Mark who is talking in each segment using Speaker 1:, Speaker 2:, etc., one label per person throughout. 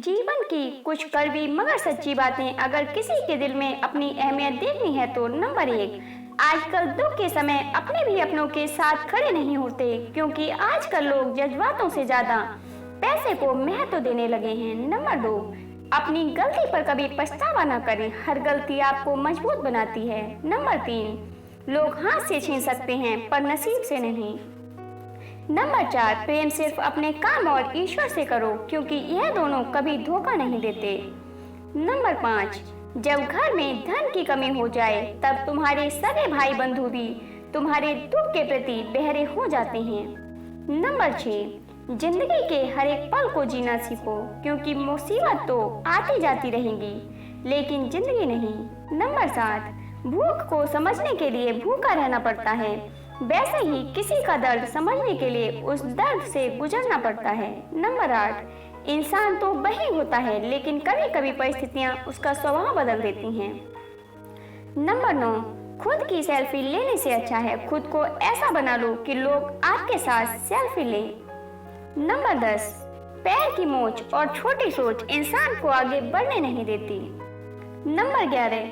Speaker 1: जीवन की कुछ कड़वी मगर सच्ची बातें अगर किसी के दिल में अपनी अहमियत देखनी है तो नंबर 1, आजकल दुख के समय अपने भी अपनों के साथ खड़े नहीं होते, क्योंकि आजकल लोग जज्बातों से ज्यादा पैसे को महत्व देने लगे हैं। नंबर 2, अपनी गलती पर कभी पछतावा न करें, हर गलती आपको मजबूत बनाती है। नंबर 3, लोग हाथ से छीन सकते हैं पर नसीब से नहीं। नंबर 4, प्रेम सिर्फ अपने काम और ईश्वर से करो, क्योंकि यह दोनों कभी धोखा नहीं देते। नंबर 5, जब घर में धन की कमी हो जाए तब तुम्हारे सगे भाई बंधु भी तुम्हारे दुख के प्रति बहरे हो जाते हैं। नंबर 6, जिंदगी के हर एक पल को जीना सीखो, क्योंकि मुसीबत तो आती जाती रहेंगी लेकिन जिंदगी नहीं। नंबर 7, भूख को समझने के लिए भूखा रहना पड़ता है, वैसे ही किसी का दर्द समझने के लिए उस दर्द से गुजरना पड़ता है। नंबर 8, इंसान तो वही होता है लेकिन कभी कभी परिस्थितियां उसका स्वभाव बदल देती हैं। नंबर 9, खुद की सेल्फी लेने से अच्छा है खुद को ऐसा बना लो कि लोग आपके साथ सेल्फी लें। नंबर 10, पैर की मोच और छोटी सोच इंसान को आगे बढ़ने नहीं देती। नंबर 11,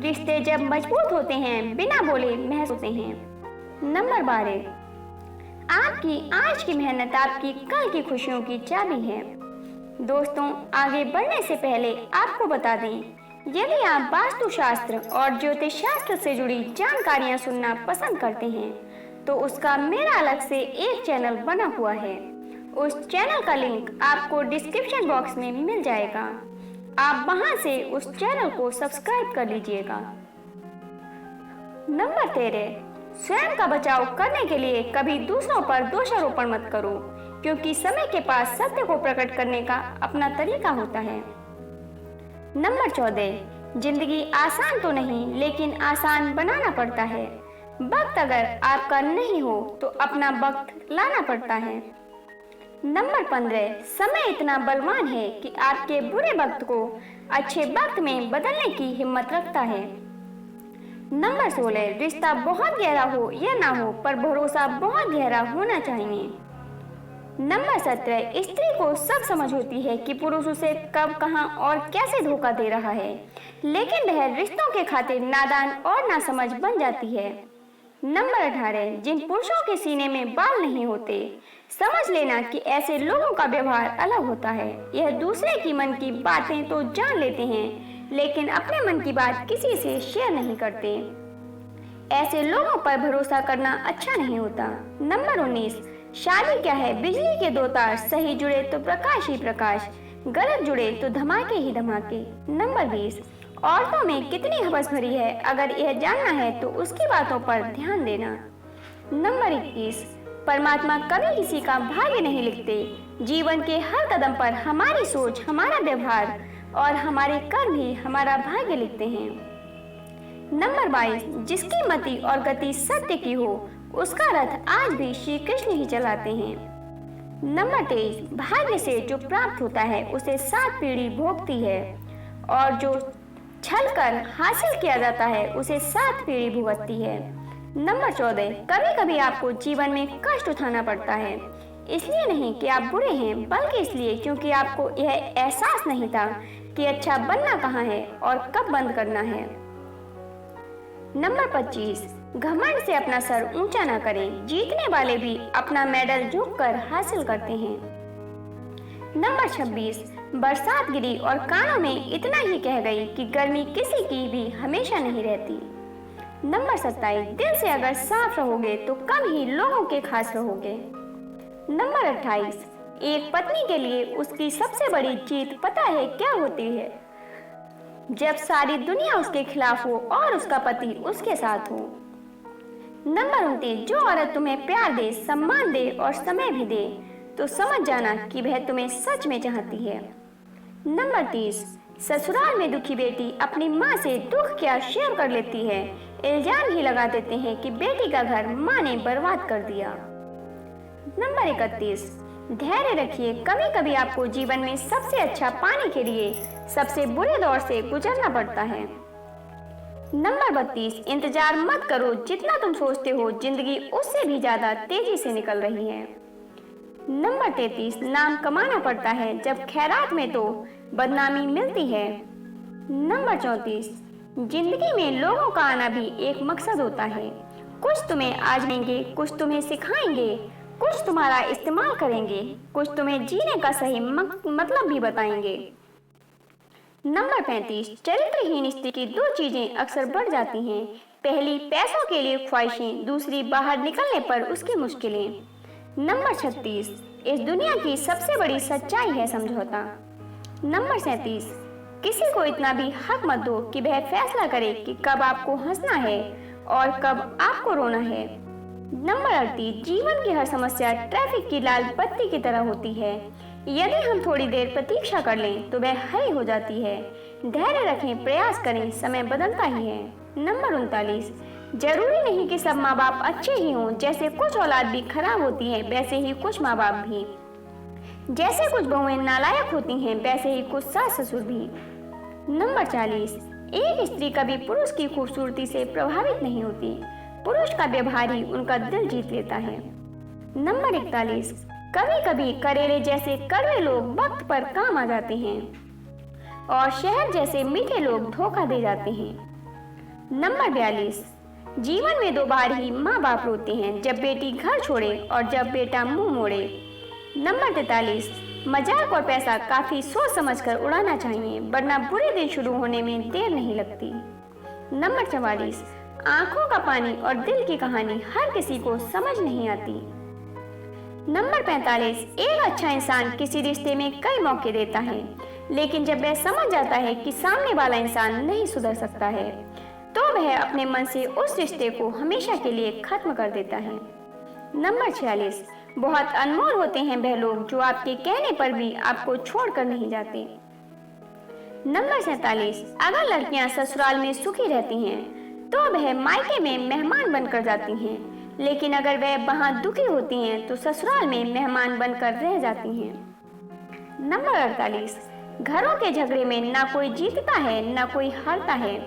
Speaker 1: रिश्ते जब मजबूत होते हैं बिना बोले महसूस होते हैं। नंबर 12, आपकी आज की मेहनत आपकी कल की खुशियों की चाबी है। दोस्तों, आगे बढ़ने से पहले आपको बता दें, यदि आप वास्तुशास्त्र और ज्योतिष शास्त्र से जुड़ी जानकारियां सुनना पसंद करते हैं तो उसका मेरा अलग से एक चैनल बना हुआ है। उस चैनल का लिंक आपको डिस्क्रिप्शन बॉक्स में मिल जाएगा, आप वहां से उस चैनल को सब्सक्राइब कर लीजिएगा। नंबर 13, स्वयं का बचाव करने के लिए कभी दूसरों पर दोषारोपण मत करो, क्योंकि समय के पास सत्य को प्रकट करने का अपना तरीका होता है। नंबर 14, जिंदगी आसान तो नहीं लेकिन आसान बनाना पड़ता है। वक्त अगर आपका नहीं हो तो अपना वक्त लाना पड़ता है। नंबर 15, समय इतना बलवान है कि आपके बुरे वक्त को अच्छे वक्त में बदलने की हिम्मत रखता है। नंबर 16, रिश्ता बहुत गहरा हो या ना हो पर भरोसा बहुत गहरा होना चाहिए। नंबर 17, स्त्री को सब समझ होती है कि पुरुष उसे कब, कहां और कैसे धोखा दे रहा है, लेकिन वह रिश्तों के खातिर नादान और नासमझ बन जाती है। नंबर 18, जिन पुरुषों के सीने में बाल नहीं होते समझ लेना कि ऐसे लोगों का व्यवहार अलग होता है। यह दूसरे की मन की बातें तो जान लेते हैं लेकिन अपने मन की बात किसी से शेयर नहीं करते। ऐसे लोगों पर भरोसा करना अच्छा नहीं होता। नंबर 19, शादी क्या है बिजली के 2 तार, सही जुड़े तो प्रकाश ही प्रकाश, गलत जुड़े तो धमाके ही धमाके। नंबर 20, औरतों में कितनी हवस भरी है, अगर यह जानना है तो उसकी बातों पर ध्यान देना। नंबर 21, परमात्मा कभी किसी का भाग्य नहीं लिखते, जीवन के हर कदम पर हमारी सोच, हमारा व्यवहार और हमारे कर्म ही हमारा भाग्य लिखते हैं। नंबर 22, जिसकी मति और गति सत्य की हो उसका रथ आज भी श्री कृष्ण ही चलाते हैं। नंबर 23, भाग्य से जो प्राप्त होता है उसे 7 पीढ़ी भोगती है और जो छल कर हासिल किया जाता है उसे 7 पीढ़ी भुगतती है। नंबर 14, कभी कभी आपको जीवन में कष्ट उठाना पड़ता है, इसलिए नहीं कि आप बुरे हैं बल्कि इसलिए क्योंकि आपको यह एहसास नहीं था कि अच्छा बनना कहाँ है और कब बंद करना है। नंबर 25, घमंड से अपना सर ऊंचा ना करें, जीतने वाले भी अपना मेडल झुककर हासिल करते हैं। नंबर 26, बरसात गिरी और कानों में इतना ही कह गई कि गर्मी किसी की भी हमेशा नहीं रहती। नंबर 27, दिल से अगर साफ रहोगे तो कम ही लोगों के खास रहोगे। नंबर 28, एक पत्नी के लिए उसकी सबसे बड़ी जीत पता है क्या होती है? जब सारी दुनिया उसके खिलाफ हो और उसका पति उसके साथ हो। नंबर 29, जो औरत तुम्हें प्यार दे, सम्मान दे और समय भी दे तो समझ जाना कि वह तुम्हें सच में चाहती है। नंबर 30, ससुराल में दुखी बेटी अपनी माँ से दुख क्या शेयर कर लेती है, इल्जाम ही लगा देते हैं कि बेटी का घर माँ ने बर्बाद कर दिया। नंबर 31, धैर्य रखिए, कभी कभी आपको जीवन में सबसे अच्छा पाने के लिए सबसे बुरे दौर से गुजरना पड़ता है। नंबर 32, इंतजार मत करो, जितना तुम सोचते हो जिंदगी उससे भी ज्यादा तेजी से निकल रही है। नंबर 33, नाम कमाना पड़ता है जब खैरात में तो बदनामी मिलती है। नंबर 34, जिंदगी में लोगों का आना भी एक मकसद होता है। कुछ तुम्हें आजमाएंगे, कुछ तुम्हें सिखाएंगे, कुछ तुम्हारा इस्तेमाल करेंगे, कुछ तुम्हें जीने का सही मतलब भी बताएंगे। नंबर 35, चरित्रहीन स्त्री की दो चीजें अक्सर बढ़ जाती हैं। पहली, पैसों के लिए ख्वाहिशें, दूसरी, बाहर निकलने पर उसकी मुश्किलें। नंबर 36, इस दुनिया की सबसे बड़ी सच्चाई है समझौता। नंबर 37, किसी को इतना भी हक मत दो कि वह फैसला करे कि कब आपको हंसना है और कब आपको रोना है। नंबर 38, जीवन की हर समस्या ट्रैफिक की लाल बत्ती की तरह होती है। यदि हम थोड़ी देर प्रतीक्षा कर लें तो वह हरी हो जाती है। धैर्य रखें, प्रयास करें, समय बदलता ही है। नंबर 39, जरूरी नहीं कि सब माँ बाप अच्छे ही हों। जैसे कुछ औलाद भी खराब होती है, वैसे ही कुछ माँ बाप भी। जैसे कुछ बहुएं नालायक होती हैं, वैसे ही कुछ सास ससुर भी। नंबर 40, एक स्त्री कभी पुरुष की खूबसूरती से प्रभावित नहीं होती। पुरुष का व्यवहार ही उनका दिल जीत लेता है। नंबर 41, कभी कभी करेले जैसे कड़वे लोग वक्त पर काम आ जाते हैं और शहद जैसे मीठे लोग धोखा दे जाते हैं। नंबर 42, जीवन में दो बार ही माँ बाप रोते हैं, जब बेटी घर छोड़े और जब बेटा मुंह मोड़े। नंबर 43, मजाक और पैसा काफी सोच समझकर उड़ाना चाहिए, वरना बुरे दिन शुरू होने में देर नहीं लगती। नंबर 44, आंखों का पानी और दिल की कहानी हर किसी को समझ नहीं आती। नंबर 45, एक अच्छा इंसान किसी रिश्ते में कई मौके देता है, लेकिन जब वह समझ जाता है कि सामने वाला इंसान नहीं सुधर सकता है, तो वह अपने मन से उस रिश्ते को हमेशा के लिए खत्म कर देता है। नंबर 46, बहुत अनमोल होते हैं वह लोग जो आपके कहने पर भी आपको छोड़कर नहीं जाते। नंबर 47, अगर लड़कियां ससुराल में सुखी रहती हैं, तो वह मायके में मेहमान बनकर जाती हैं, लेकिन अगर वह वहां दुखी होती हैं, तो ससुराल में मेहमान बनकर रह जाती हैं। नंबर 48, घरों के झगड़े में ना कोई जीतता है ना कोई हारता है,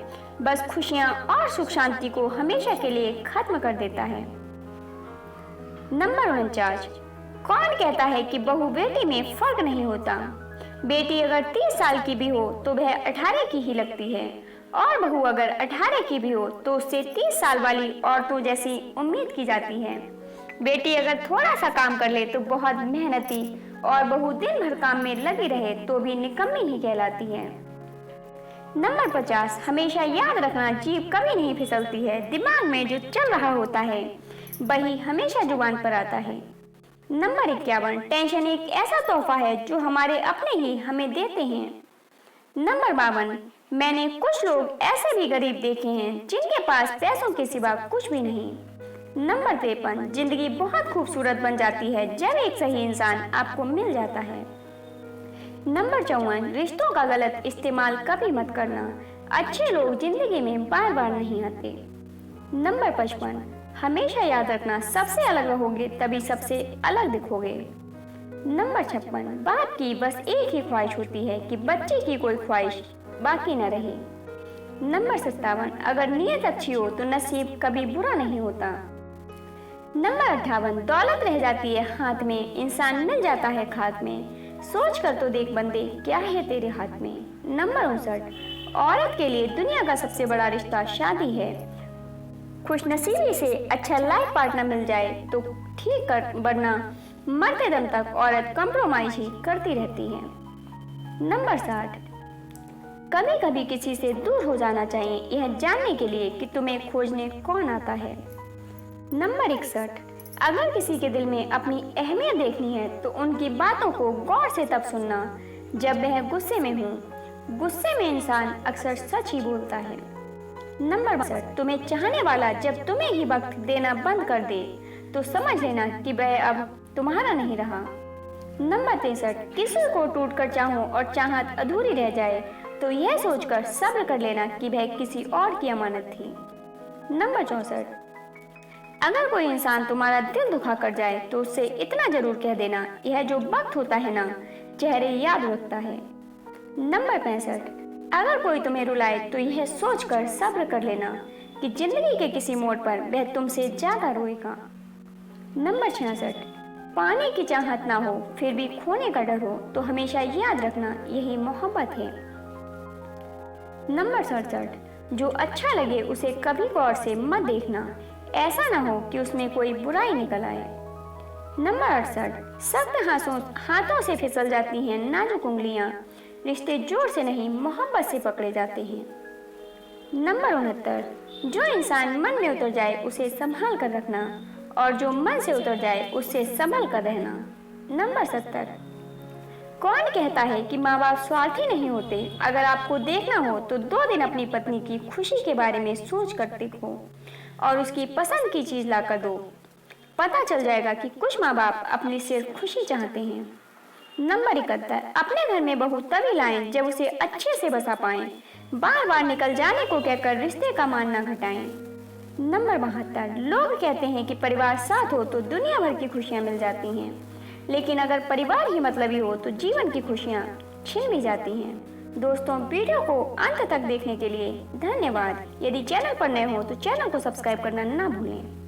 Speaker 1: बस खुशियां और सुख शांति को हमेशा के लिए खत्म कर देता है। नंबर 49, कौन कहता है कि बहू बेटी में फर्क नहीं होता। बेटी अगर 30 साल की भी हो तो वह 18 की ही लगती है, और बहू अगर 18 की भी हो तो उससे 30 साल वाली औरतों जैसी उम्मीद की जाती है। बेटी अगर थोड़ा सा काम कर ले तो बहुत मेहनती, और बहू दिन भर काम में लगी रहे तो भी निकम्मी ही कहलाती है। नंबर 50, हमेशा याद रखना, जीभ कभी नहीं फिसलती है। दिमाग में जो चल रहा होता है वही हमेशा जुबान पर आता है। नंबर 51, टेंशन एक ऐसा तोहफा है जो हमारे अपने ही हमें देते हैं। नंबर 52, मैंने कुछ लोग ऐसे भी गरीब देखे हैं जिनके पास पैसों के सिवा कुछ भी नहीं। नंबर 53, जिंदगी बहुत खूबसूरत बन जाती है जब एक सही इंसान आपको मिल जाता है। नंबर 54, रिश्तों का गलत इस्तेमाल कभी मत करना। अच्छे लोग जिंदगी में बार बार नहीं आते। नंबर 55, हमेशा याद रखना, सबसे अलग रहोगे तभी सबसे अलग दिखोगे। नंबर 56, बाप की बस एक ही ख्वाहिश होती है कि बच्चे की कोई ख्वाहिश बाकी न रहे। नंबर 57, अगर नीयत अच्छी हो तो नसीब कभी बुरा नहीं होता। नंबर 58, दौलत रह जाती है हाथ में, इंसान मिल जाता है खात में। सोच कर तो देख बंदे क्या है तेरे हाथ में। नंबर 59, औरत के लिए दुनिया का सबसे बड़ा रिश्ता शादी है। खुशनसीबी से अच्छा लाइफ पार्टनर मिल जाए तो ठीक कर, वरना मरते दम तक औरत कंप्रोमाइज ही करती रहती है। नंबर 60, कभी कभी किसी से दूर हो जाना चाहिए, यह जानने के लिए कि तुम्हें खोजने कौन आता है। नंबर 61, अगर किसी के दिल में अपनी अहमियत देखनी है तो उनकी बातों को गौर से तब सुनना जब वह गुस्से में हो। गुस्से में इंसान अक्सर सच ही बोलता है। नंबर 62, तुम्हें चाहने वाला जब तुम्हें ही वक्त देना बंद कर दे तो समझ लेना कि वह अब तुम्हारा नहीं रहा। नंबर 63, किसी को टूटकर चाहो और चाहत अधूरी रह जाए तो यह सोचकर सब्र कर लेना कि वह किसी और की अमानत थी। नंबर 64, अगर कोई इंसान तुम्हारा दिल दुखा कर जाए तो उससे इतना जरूर कह देना, यह जो वक्त होता है ना, चेहरे याद रखता है। नंबर 65, अगर कोई तुम्हें रुलाए तो यह सोचकर सब्र कर लेना कि जिंदगी के किसी मोड़ पर वह तुमसे ज्यादा रोएगा। नंबर 66, पाने की चाहत ना हो फिर भी खोने का डर हो तो हमेशा याद रखना यही मोहब्बत है। नंबर 67, जो अच्छा लगे उसे कभी गौर से मत देखना, ऐसा ना हो कि उसमें कोई बुराई निकल आए। नंबर 68, सख्त हाथों से फिसल जाती हैं नाजुक उंगलियां, रिश्ते जोर से नहीं मोहब्बत से पकड़े जाते हैं। नंबर 69, जो इंसान मन में उतर जाए उसे संभाल कर रखना और जो मन से उतर जाए उससे संभल कर रहना। नंबर 70, कौन कहता है कि माँ बाप स्वार्थी नहीं होते। अगर आपको देखना हो तो 2 दिन अपनी पत्नी की खुशी के बारे में सोच कर देखो और उसकी पसंद की चीज ला कर दो। पता चल जाएगा कि कुछ माँ बाप अपनी सिर्फ खुशी चाहते हैं। नंबर 71, अपने घर में बहू तभी लाएं जब उसे अच्छे से बसा पाएं, बार बार निकल जाने को कहकर रिश्ते का मान न घटाएं। नंबर 72, लोग कहते हैं कि परिवार साथ हो तो दुनिया भर की खुशियां मिल जाती हैं, लेकिन अगर परिवार ही मतलबी हो तो जीवन की खुशियां छिन भी जाती हैं। दोस्तों, वीडियो को अंत तक देखने के लिए धन्यवाद। यदि चैनल पर नए हो तो चैनल को सब्सक्राइब करना ना भूलें।